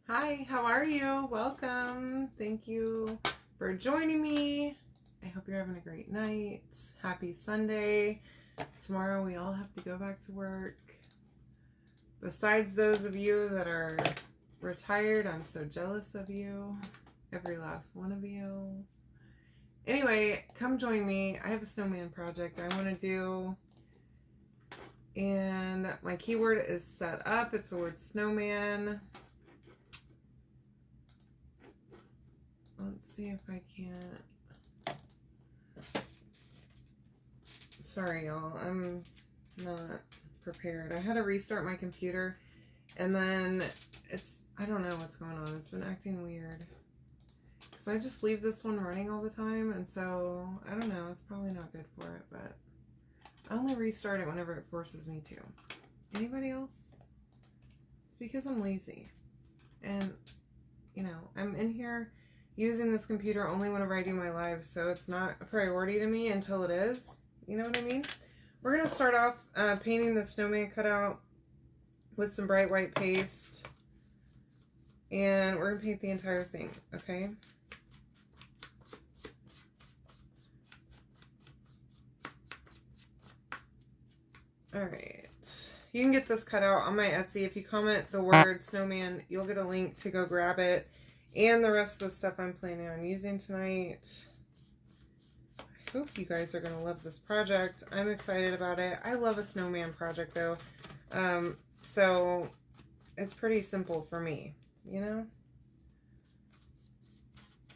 Hi, how are you? Welcome. Thank you for joining me. I hope you're having a great night. Happy Sunday. Tomorrow we all have to go back to work. Besides those of you that are retired, I'm so jealous of you. Every last one of you. Anyway, come join me. I have a snowman project I want to do. And my keyword is set up. It's the word snowman. Let's see if I can't. Sorry, y'all. I'm not prepared. I had to restart my computer, and then I don't know what's going on. It's been acting weird. Because I just leave this one running all the time, and so, I don't know. It's probably not good for it, but I only restart it whenever it forces me to. Anybody else? It's because I'm lazy. And, you know, I'm in here using this computer only whenever I do my lives, so it's not a priority to me until it is. You know what I mean? We're going to start off painting the snowman cutout with some bright white paste. And we're going to paint the entire thing, okay? Alright. You can get this cutout on my Etsy. If you comment the word snowman, you'll get a link to go grab it. And the rest of the stuff I'm planning on using tonight. I hope you guys are going to love this project. I'm excited about it. I love a snowman project though. So it's pretty simple for me, you know?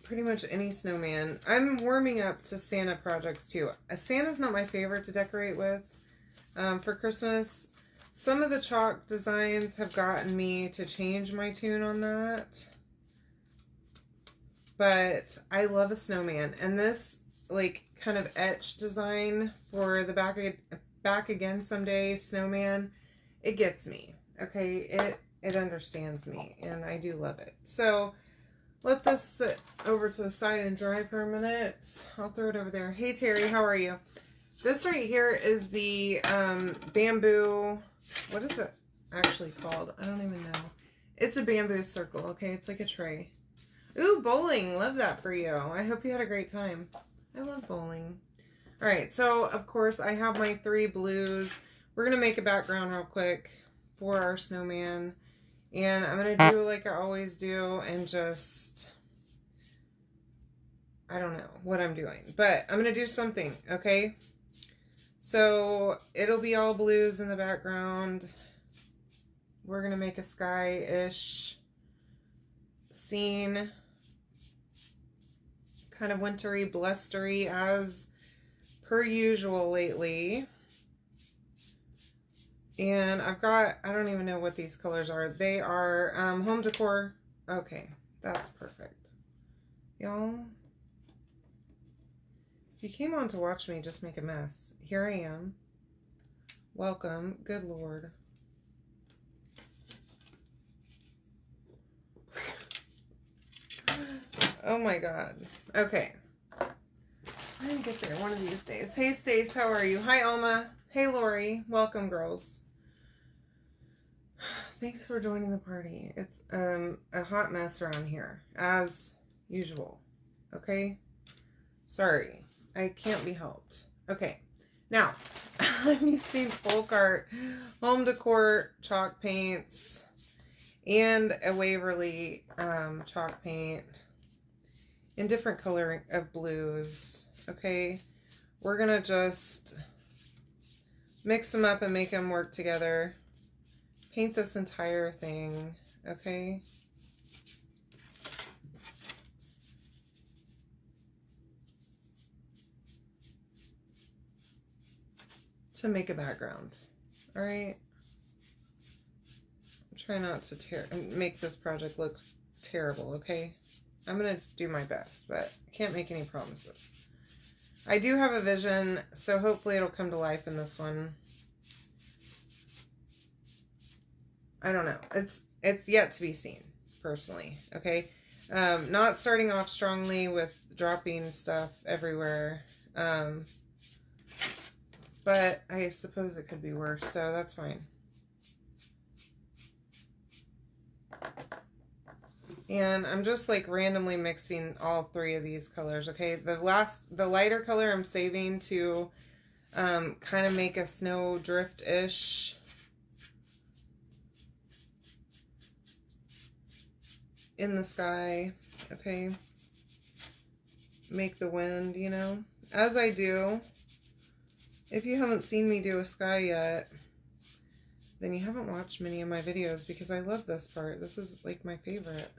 Pretty much any snowman. I'm warming up to Santa projects too. Santa's not my favorite to decorate with for Christmas. Some of the chalk designs have gotten me to change my tune on that. But I love a snowman. And this like kind of etched design for the back again someday snowman, it gets me. Okay, it understands me, and I do love it. So let this sit over to the side and dry for a minute. I'll throw it over there. Hey Terry, how are you? This right here is the bamboo. What is it actually called? I don't even know. It's a bamboo circle. Okay, it's like a tray. Ooh, bowling. Love that for you. I hope you had a great time. I love bowling. All right, so of course I have my 3 blues. We're going to make a background real quick for our snowman. And I'm going to do like I always do and just, I don't know what I'm doing. But I'm going to do something, okay? So it'll be all blues in the background. We're going to make a sky-ish scene. Kind of wintry, blustery as per usual lately. And I've got, I don't even know what these colors are. They are home decor. Okay, that's perfect. Y'all, if you came on to watch me just make a mess, here I am. Welcome. Good Lord. Oh my God. Okay. I'm gonna get there one of these days. Hey Stace, how are you? Hi Alma. Hey Lori. Welcome, girls. Thanks for joining the party. It's a hot mess around here, as usual. Okay? Sorry. I can't be helped. Okay. Now, I'm using Folk Art home decor chalk paints and a Waverly chalk paint in different coloring of blues. Okay? We're going to just mix them up and make them work together. Paint this entire thing, okay? To make a background, all right? Try not to make this project look terrible, okay? I'm gonna do my best, but I can't make any promises. I do have a vision, so hopefully it'll come to life in this one. I don't know. It's yet to be seen, personally, okay? Not starting off strongly with dropping stuff everywhere. But I suppose it could be worse, so that's fine. And I'm just like randomly mixing all three of these colors, okay? The lighter color I'm saving to kind of make a snow drift-ish. In the sky, okay? Make the wind, you know? As I do. If you haven't seen me do a sky yet, then you haven't watched many of my videos because I love this part. This is like my favorite.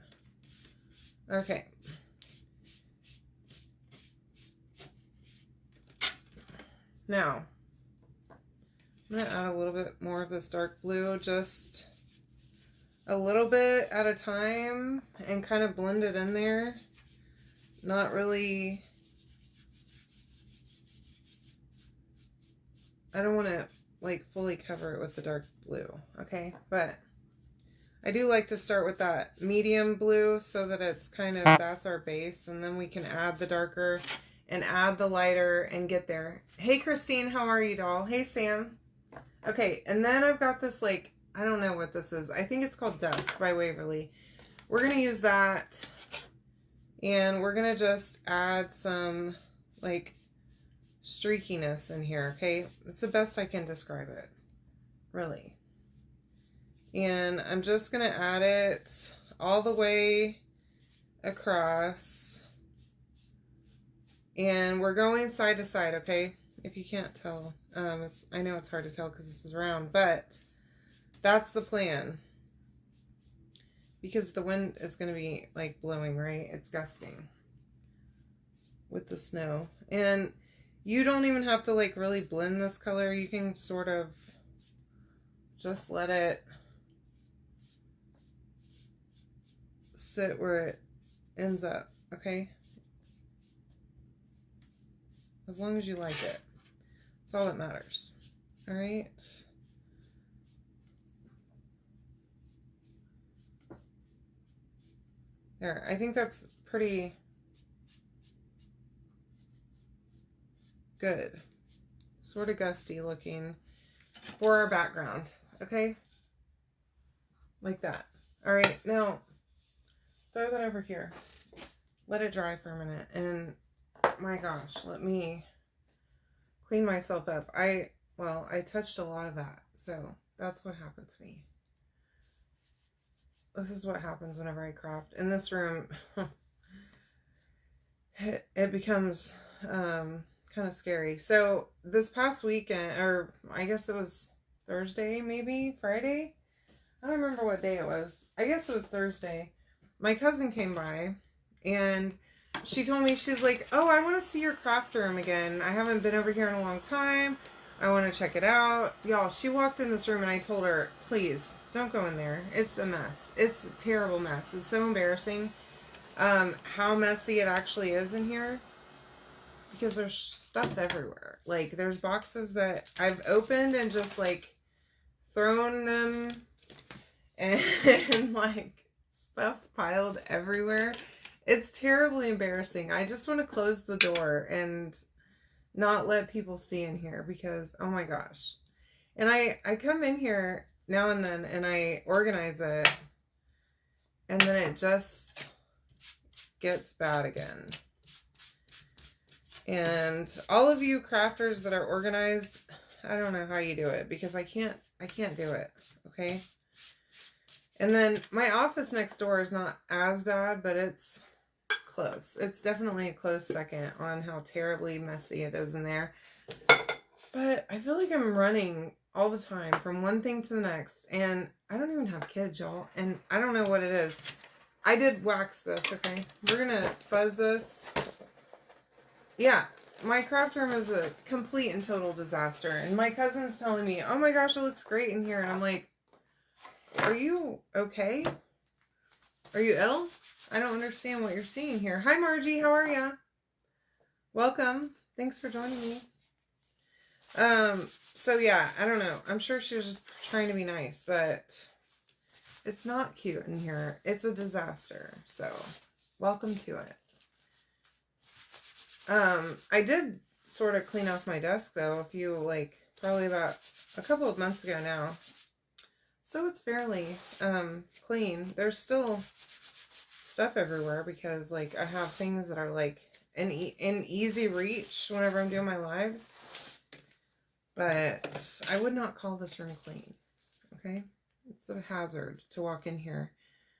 Okay. Now, I'm going to add a little bit more of this dark blue, just a little bit at a time, and kind of blend it in there. Not really, I don't want to like fully cover it with the dark blue, okay? But I do like to start with that medium blue so that it's kind of, that's our base, and then we can add the darker and add the lighter and get there. Hey Christine, how are you, doll? Hey Sam. Okay, and then I've got this like, I don't know what this is. I think it's called Dusk by Waverly. We're going to use that, and we're going to just add some like streakiness in here, okay? It's the best I can describe it, really. And I'm just going to add it all the way across. And we're going side to side, okay? If you can't tell, I know it's hard to tell because this is round, but that's the plan. Because the wind is going to be like blowing, right? It's gusting with the snow. And you don't even have to like really blend this color. You can sort of just let it sit where it ends up, okay? As long as you like it. That's all that matters. All right. There, I think that's pretty good. Sort of gusty looking for our background, okay? Like that. All right, now throw that over here. Let it dry for a minute, and my gosh, let me clean myself up. Well, I touched a lot of that, so that's what happened to me. This is what happens whenever I craft. In this room, it becomes kind of scary. So this past weekend, or I guess it was Thursday, maybe Friday. I don't remember what day it was. I guess it was Thursday. My cousin came by, and she told me, she's like, oh, I want to see your craft room again. I haven't been over here in a long time. I want to check it out. Y'all, she walked in this room and I told her, please, don't go in there. It's a mess. It's a terrible mess. It's so embarrassing how messy it actually is in here. Because there's stuff everywhere. Like, there's boxes that I've opened and just, like, thrown them and like, stuff piled everywhere. It's terribly embarrassing. I just want to close the door and not let people see in here because, oh my gosh. And I come in here now and then and I organize it, and then it just gets bad again. And all of you crafters that are organized, I don't know how you do it because I can't do it, okay? And then my office next door is not as bad, but it's close. It's definitely a close second on how terribly messy it is in there. But I feel like I'm running all the time from one thing to the next, and I don't even have kids, y'all, and I don't know what it is. I did wax this, okay? We're gonna fuzz this. Yeah, my craft room is a complete and total disaster, and my cousin's telling me, oh my gosh, it looks great in here, and I'm like, are you okay? Are you ill? I don't understand what you're seeing here. Hi, Margie. How are ya? Welcome. Thanks for joining me. So yeah, I don't know. I'm sure she was just trying to be nice, but it's not cute in here. It's a disaster. So welcome to it. I did sort of clean off my desk though, probably about a couple of months ago now. So it's fairly clean. There's still stuff everywhere because like I have things that are like in easy reach whenever I'm doing my lives. But I would not call this room clean. Okay? It's a hazard to walk in here.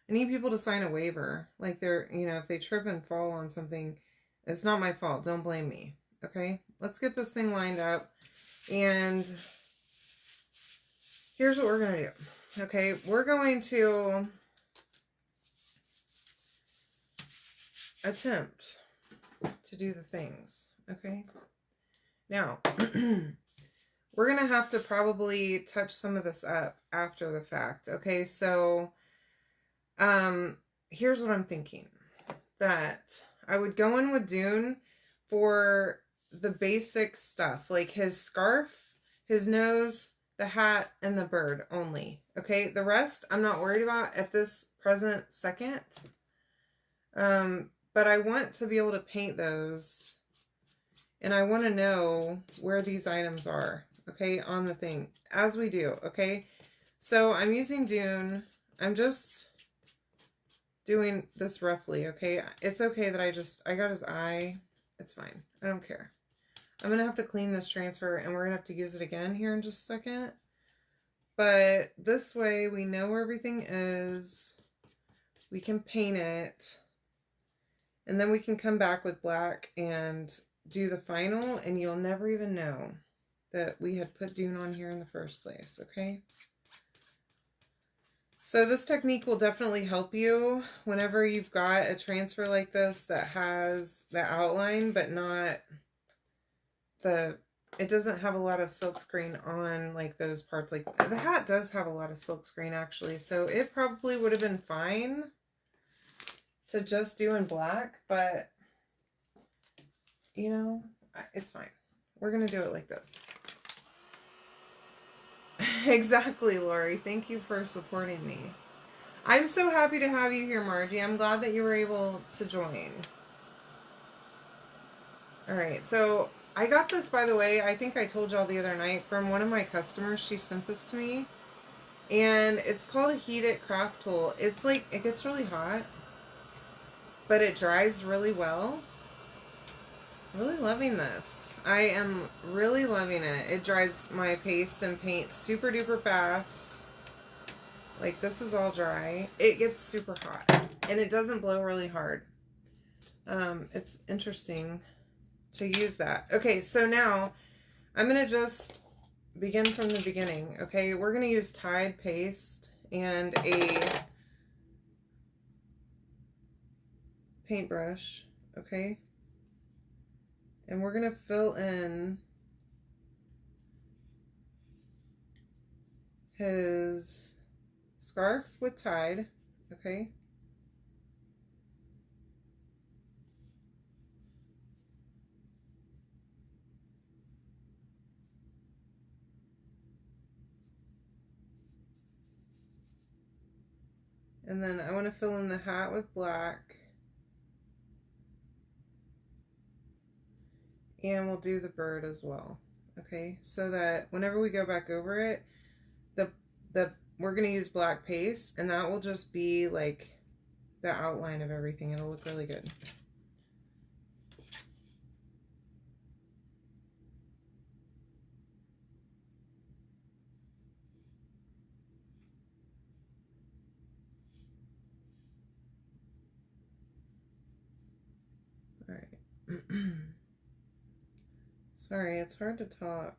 I need people to sign a waiver. Like they're, you know, if they trip and fall on something, it's not my fault. Don't blame me. Okay? Let's get this thing lined up. And here's what we're going to do. Okay? We're going to attempt to do the things. Okay? Now, we're going to have to probably touch some of this up after the fact. Okay? So, here's what I'm thinking. That I would go in with Dune for the basic stuff. Like his scarf, his nose, the hat, and the bird only. Okay? The rest, I'm not worried about at this present second. But I want to be able to paint those. And I want to know where these items are. Okay? On the thing. As we do. Okay? So I'm using Dune. I'm just doing this roughly, okay? It's okay that I got his eye. It's fine. I don't care. I'm going to have to clean this transfer, and we're going to have to use it again here in just a second. But this way, we know where everything is. We can paint it. And then we can come back with black and do the final, and you'll never even know that we had put Dune on here in the first place, okay? So this technique will definitely help you whenever you've got a transfer like this that has the outline, but not it doesn't have a lot of silkscreen on like those parts. Like the hat does have a lot of silkscreen actually, so it probably would have been fine to just do in black, but you know, it's fine. We're going to do it like this. Exactly, Lori. Thank you for supporting me. I'm so happy to have you here, Margie. I'm glad that you were able to join. Alright, so I got this, by the way, I think I told y'all the other night, from one of my customers. She sent this to me. And it's called a Heat It craft tool. It's like, it gets really hot, but it dries really well. Really loving this. I am really loving it. It dries my paste and paint super duper fast. Like this is all dry. It gets super hot and it doesn't blow really hard. It's interesting to use that. Okay, so now I'm going to just begin from the beginning. Okay, we're going to use Tide paste and a paintbrush. Okay. And we're going to fill in his scarf with Tide, okay? And then I want to fill in the hat with black. And we'll do the bird as well, okay? So that whenever we go back over it, we're going to use black paste, and that will just be like the outline of everything. It'll look really good. All right. Sorry, it's hard to talk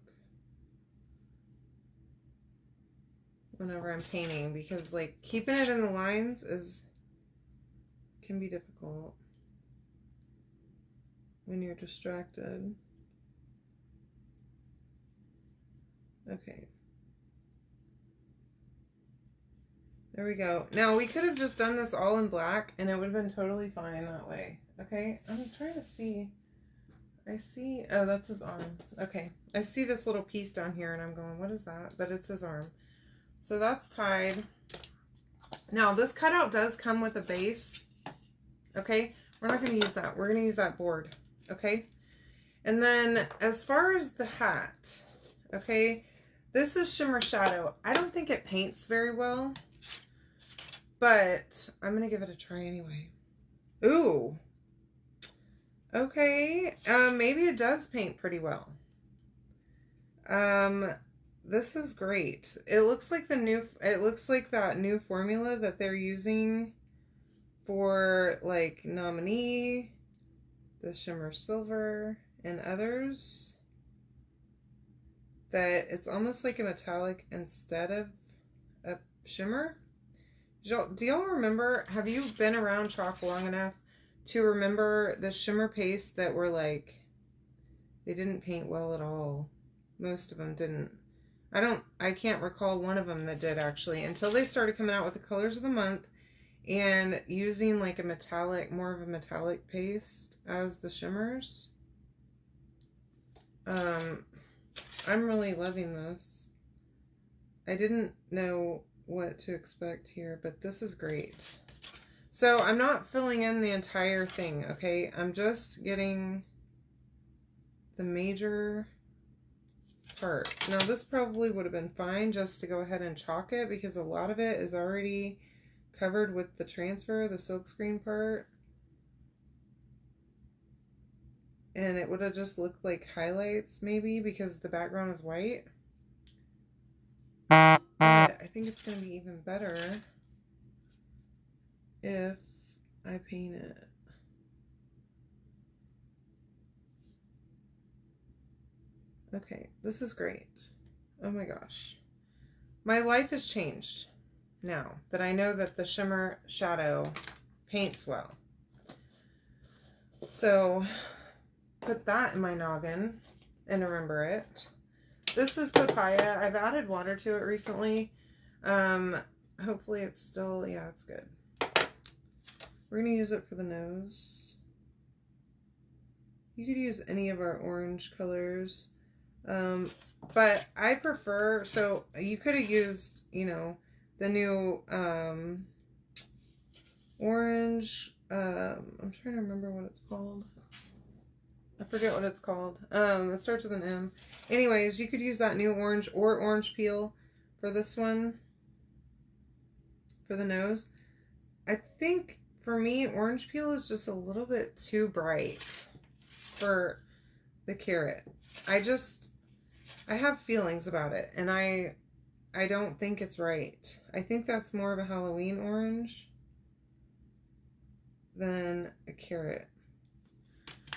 whenever I'm painting because like keeping it in the lines can be difficult when you're distracted. Okay. There we go. Now we could have just done this all in black and it would have been totally fine that way. Okay, I'm trying to see. I see, oh, that's his arm. Okay, I see this little piece down here and I'm going, what is that? But it's his arm. So that's Tide. Now this cutout does come with a base. Okay, we're not going to use that. We're going to use that board. Okay, and then as far as the hat, okay, this is Shimmer Shadow. I don't think it paints very well, but I'm going to give it a try anyway. Ooh. Okay. Maybe it does paint pretty well. This is great. It looks like that new formula that they're using for like Nominee, the Shimmer Silver, and others. That it's almost like a metallic instead of a shimmer. Do y'all remember, have you been around chalk long enough to remember the shimmer pastes that were like, they didn't paint well at all? Most of them didn't. I can't recall one of them that did actually, until they started coming out with the colors of the month and using like a metallic, more of a metallic paste as the shimmers. I'm really loving this. I didn't know what to expect here, but this is great. So I'm not filling in the entire thing, okay? I'm just getting the major parts. Now this probably would have been fine just to go ahead and chalk it because a lot of it is already covered with the transfer, the silkscreen part. And it would have just looked like highlights maybe because the background is white. But I think it's going to be even better if I paint it. Okay, this is great. Oh my gosh. My life has changed now that I know that the shimmer shadow paints well. So put that in my noggin and remember it. This is papaya. I've added water to it recently. Hopefully it's still, yeah, it's good. We're going to use it for the nose. You could use any of our orange colors. But I prefer, so you could have used, you know, the new orange, I'm trying to remember what it's called. I forget what it's called. It starts with an M. Anyways, you could use that new orange or orange peel for this one, for the nose. I think for me, orange peel is just a little bit too bright for the carrot. I have feelings about it, and I don't think it's right. I think that's more of a Halloween orange than a carrot.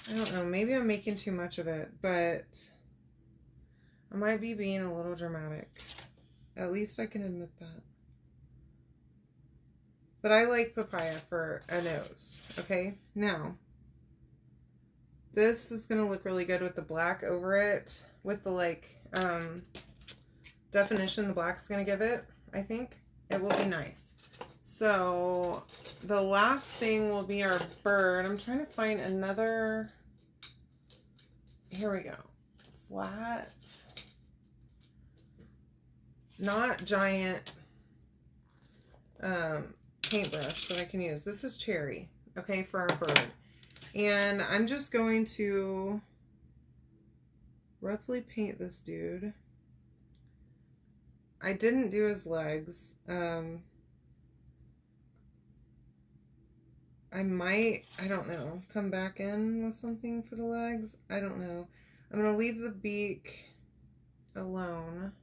I don't know, maybe I'm making too much of it, but I might be being a little dramatic. At least I can admit that. But I like papaya for a nose, okay? Now, this is going to look really good with the black over it, with the like definition the black's going to give it, I think. It will be nice. So the last thing will be our bird. I'm trying to find another. Here we go. Flat. Not giant paintbrush that I can use. This is cherry, okay, for our bird. And I'm just going to roughly paint this dude. I didn't do his legs. I might, I don't know, come back in with something for the legs. I don't know. I'm going to leave the beak alone.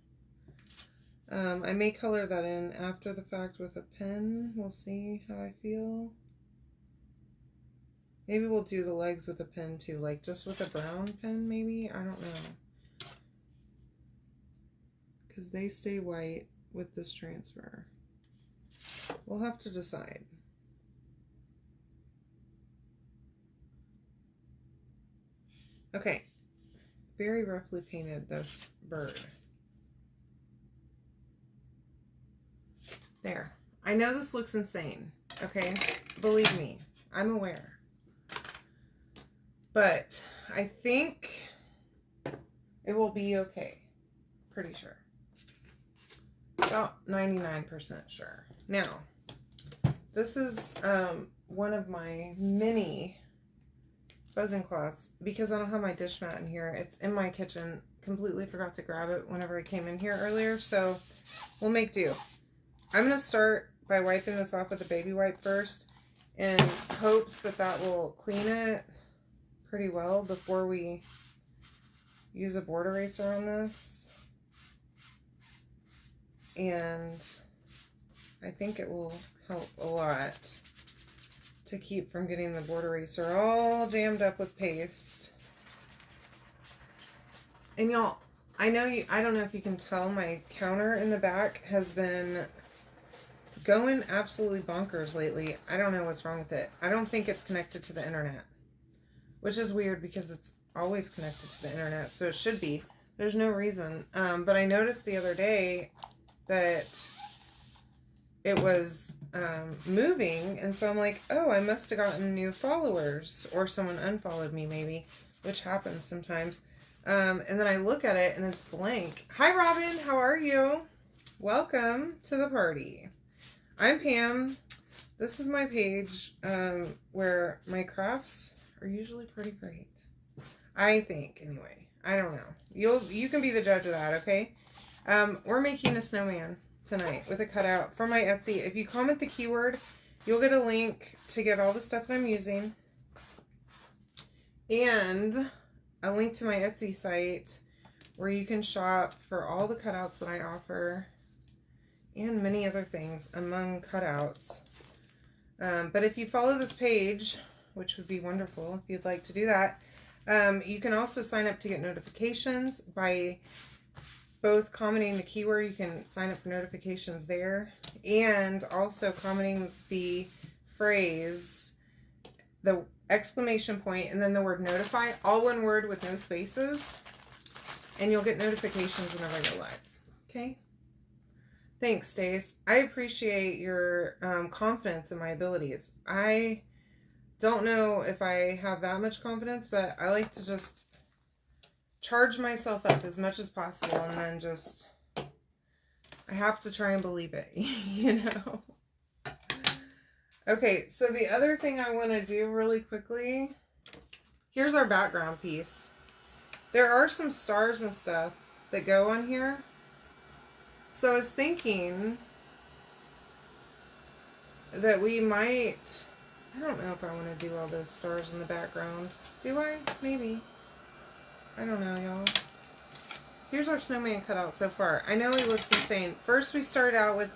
I may color that in after the fact with a pen. We'll see how I feel. Maybe we'll do the legs with a pen too, like just with a brown pen maybe? I don't know. Because they stay white with this transfer. We'll have to decide. Okay, very roughly painted this bird. There. I know this looks insane, okay? Believe me, I'm aware. But I think it will be okay. Pretty sure. About 99% sure. Now, this is one of my mini buzzing cloths because I don't have my dish mat in here. It's in my kitchen. Completely forgot to grab it whenever I came in here earlier, so we'll make do. I'm going to start by wiping this off with a baby wipe first, in hopes that that will clean it pretty well before we use a board eraser on this. And I think it will help a lot to keep from getting the board eraser all jammed up with paste. And y'all, I don't know if you can tell, my counter in the back has been going absolutely bonkers lately. I don't know what's wrong with it. I don't think it's connected to the internet, which is weird because it's always connected to the internet, so it should be. There's no reason. But I noticed the other day that it was moving, and so I'm like, oh, I must have gotten new followers, or someone unfollowed me maybe, which happens sometimes. And then I look at it and it's blank. Hi Robin, how are you? Welcome to the party. I'm Pam. This is my page where my crafts are usually pretty great. I think, anyway. I don't know. You can be the judge of that, okay? We're making a snowman tonight with a cutout for my Etsy. If you comment the keyword, you'll get a link to get all the stuff that I'm using, and a link to my Etsy site where you can shop for all the cutouts that I offer and many other things among cutouts. But if you follow this page, which would be wonderful if you'd like to do that, you can also sign up to get notifications by both commenting the keyword. You can sign up for notifications there, and also commenting the phrase, the exclamation point, and then the word notify, all one word with no spaces, and you'll get notifications whenever I go live. Okay? Thanks, Stace. I appreciate your confidence in my abilities. I don't know if I have that much confidence, but I like to just charge myself up as much as possible, and then just, I have to try and believe it, you know? Okay, so the other thing I want to do really quickly, here's our background piece. There are some stars and stuff that go on here. So I was thinking that we might, I don't know if I want to do all those stars in the background. Do I? Maybe. I don't know, y'all. Here's our snowman cutout so far. I know he looks insane. First we started out with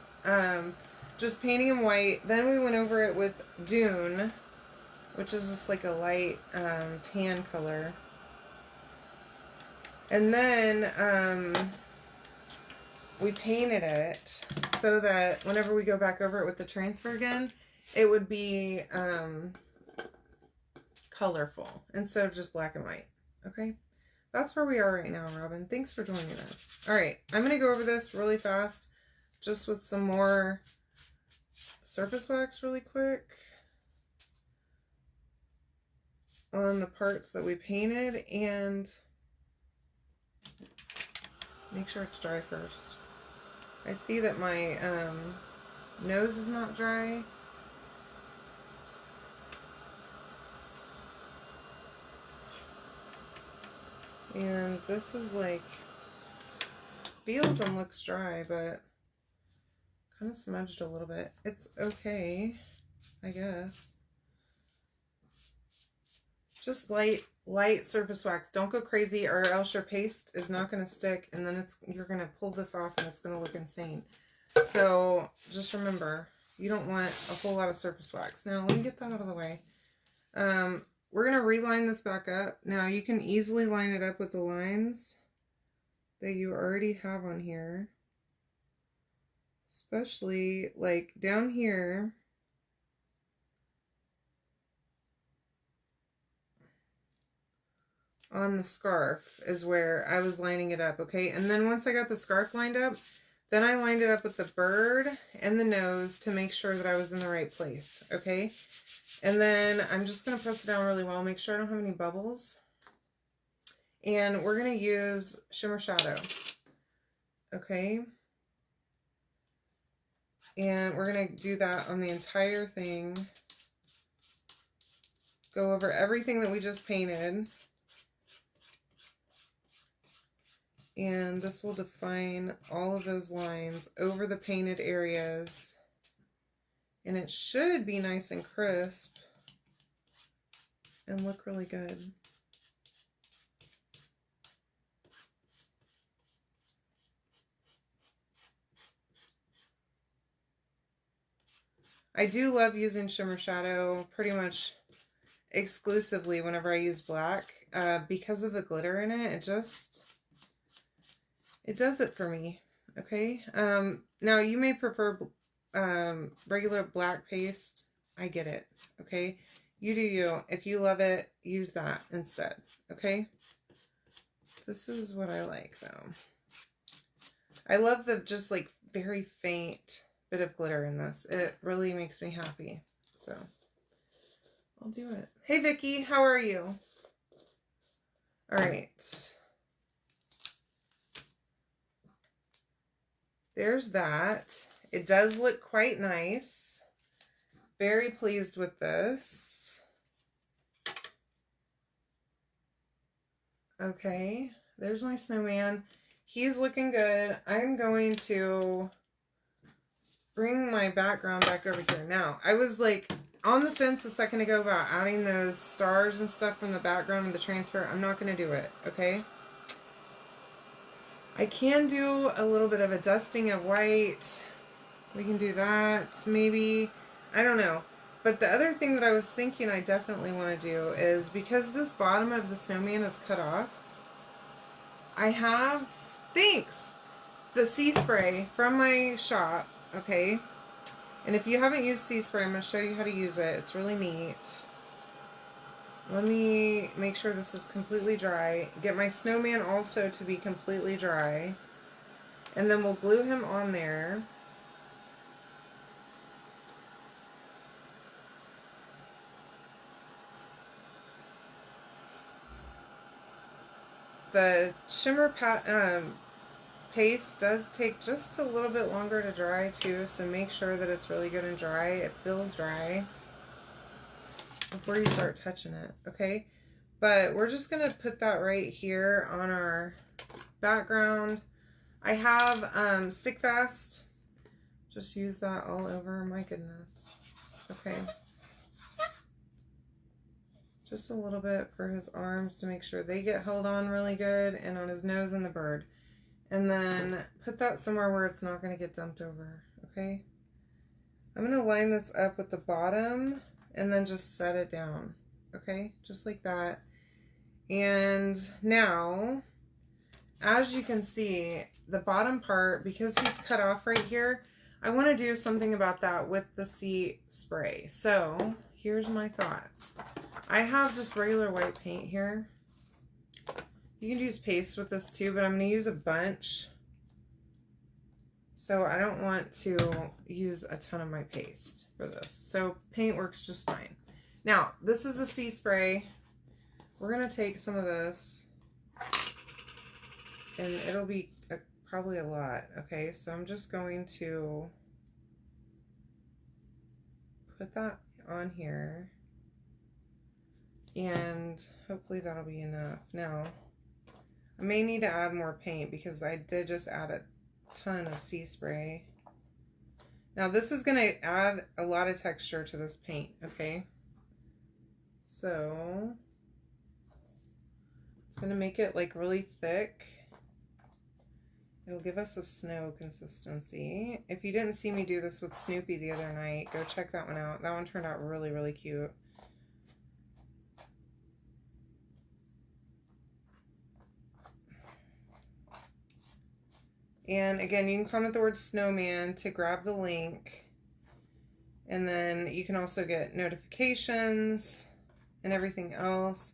just painting him white. Then we went over it with Dune, which is just like a light tan color. And then we painted it so that whenever we go back over it with the transfer again, it would be colorful instead of just black and white. Okay? That's where we are right now, Robin. Thanks for joining us. All right, I'm going to go over this really fast, just with some more surface wax really quick on the parts that we painted, and make sure it's dry first. I see that my nose is not dry. And this is like, feels and looks dry, but kind of smudged a little bit. It's okay, I guess. Just light surface wax. Don't go crazy, or else your paste is not going to stick, and then you're going to pull this off and it's going to look insane. So just remember, you don't want a whole lot of surface wax. Now let me get that out of the way. We're going to reline this back up. Now you can easily line it up with the lines that you already have on here. Especially like down here. On the scarf is where I was lining it up, okay? And then once I got the scarf lined up, then I lined it up with the bird and the nose to make sure that I was in the right place, okay? And then I'm just going to press it down really well, make sure I don't have any bubbles. And we're going to use Shimmer Shadow, okay? And we're going to do that on the entire thing. Go over everything that we just painted. And this will define all of those lines over the painted areas And it should be nice and crisp and look really good. I do love using shimmer shadow pretty much exclusively whenever I use black because of the glitter in it. It does it for me. Okay. Now you may prefer regular black paste. I get it. Okay. You do you. If you love it, use that instead. Okay. This is what I like though. I love the just like very faint bit of glitter in this. It really makes me happy. So I'll do it. Hey Vicky, how are you? All right. There's that. It does look quite nice. Very pleased with this. Okay, there's my snowman. He's looking good. I'm going to bring my background back over here. Now, I was like on the fence a second ago about adding those stars and stuff from the background and the transfer. I'm not going to do it, okay? I can do a little bit of a dusting of white. We can do that, maybe. I don't know. But the other thing that I was thinking I definitely want to do is, because this bottom of the snowman is cut off, I have, thanks, the sea spray from my shop, okay? And if you haven't used sea spray, I'm going to show you how to use it. It's really neat. Let me make sure this is completely dry. Get my snowman also to be completely dry. And then we'll glue him on there. The shimmer paste does take just a little bit longer to dry too, so make sure that it's really good and dry. It feels dry before you start touching it, okay? But we're just gonna put that right here on our background. I have stick fast. Just use that all over, my goodness. Okay. Just a little bit for his arms to make sure they get held on really good, and on his nose and the bird. And then put that somewhere where it's not going to get dumped over, okay? I'm going to line this up with the bottom and then just set it down, okay? Just like that. And now, as you can see, the bottom part, because he's cut off right here, I want to do something about that with the sea spray. So, here's my thoughts. I have just regular white paint here. You can use paste with this too, but I'm going to use a bunch. So I don't want to use a ton of my paste for this. So paint works just fine. Now, this is the sea spray. We're going to take some of this, and it'll be probably a lot. Okay, so I'm just going to put that on here, and hopefully that'll be enough. Now, I may need to add more paint because I did just add a ton of sea spray. Now this is going to add a lot of texture to this paint, okay? So it's going to make it like really thick. It'll give us a snow consistency. If you didn't see me do this with Snoopy the other night, go check that one out. That one turned out really, really cute. And again, you can comment the word snowman to grab the link. And then you can also get notifications and everything else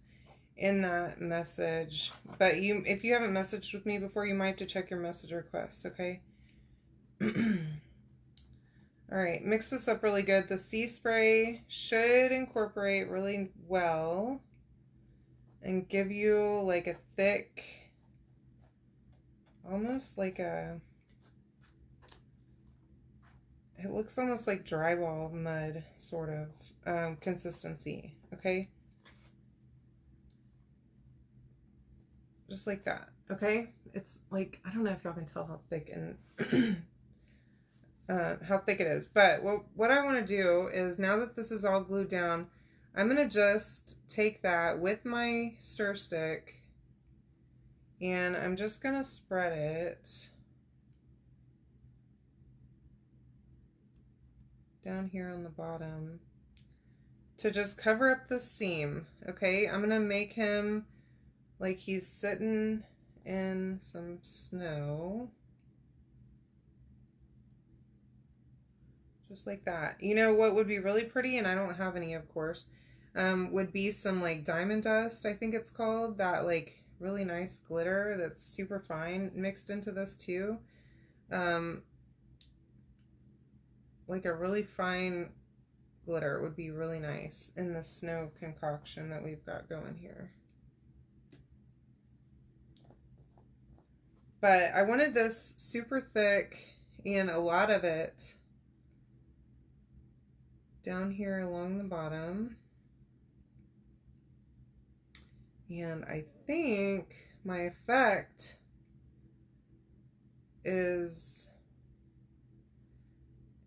in that message. But if you haven't messaged with me before, you might have to check your message requests, okay? Alright, mix this up really good. The sea spray should incorporate really well and give you like a thick, almost like a, it looks almost like drywall mud sort of consistency, okay? Just like that, okay? It's like, I don't know if y'all can tell how thick and how thick it is. But what I want to do is, now that this is all glued down, I'm going to just take that with my stir stick and I'm just going to spread it down here on the bottom to just cover up the seam. Okay, I'm going to make him like he's sitting in some snow. Just like that. You know what would be really pretty, and I don't have any, of course, would be some like diamond dust, I think it's called, that like really nice glitter that's super fine mixed into this too. Like a really fine glitter would be really nice in the snow concoction that we've got going here. But I wanted this super thick and a lot of it down here along the bottom. And I think my effect is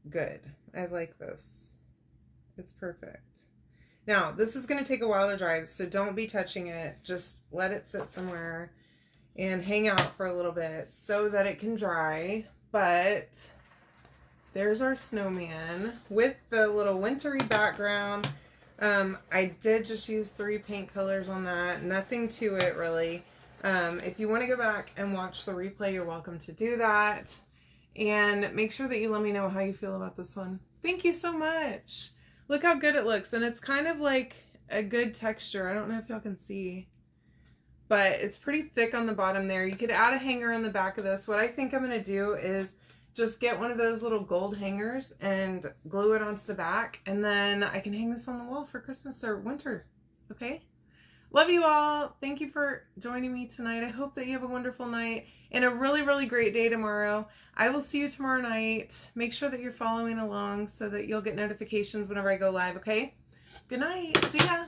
good. I like this. It's perfect. Now, this is going to take a while to dry, so don't be touching it. Just let it sit somewhere and hang out for a little bit so that it can dry. But there's our snowman with the little wintry background. I did just use 3 paint colors on that. Nothing to it, really. If you want to go back and watch the replay, you're welcome to do that. And make sure that you let me know how you feel about this one. Thank you so much. Look how good it looks. And it's kind of like a good texture. I don't know if y'all can see, but it's pretty thick on the bottom there. You could add a hanger on the back of this. What I think I'm going to do is just get one of those little gold hangers and glue it onto the back, and then I can hang this on the wall for Christmas or winter. Okay? Love you all. Thank you for joining me tonight. I hope that you have a wonderful night and a really, really great day tomorrow. I will see you tomorrow night. Make sure that you're following along so that you'll get notifications whenever I go live, okay? Good night. See ya.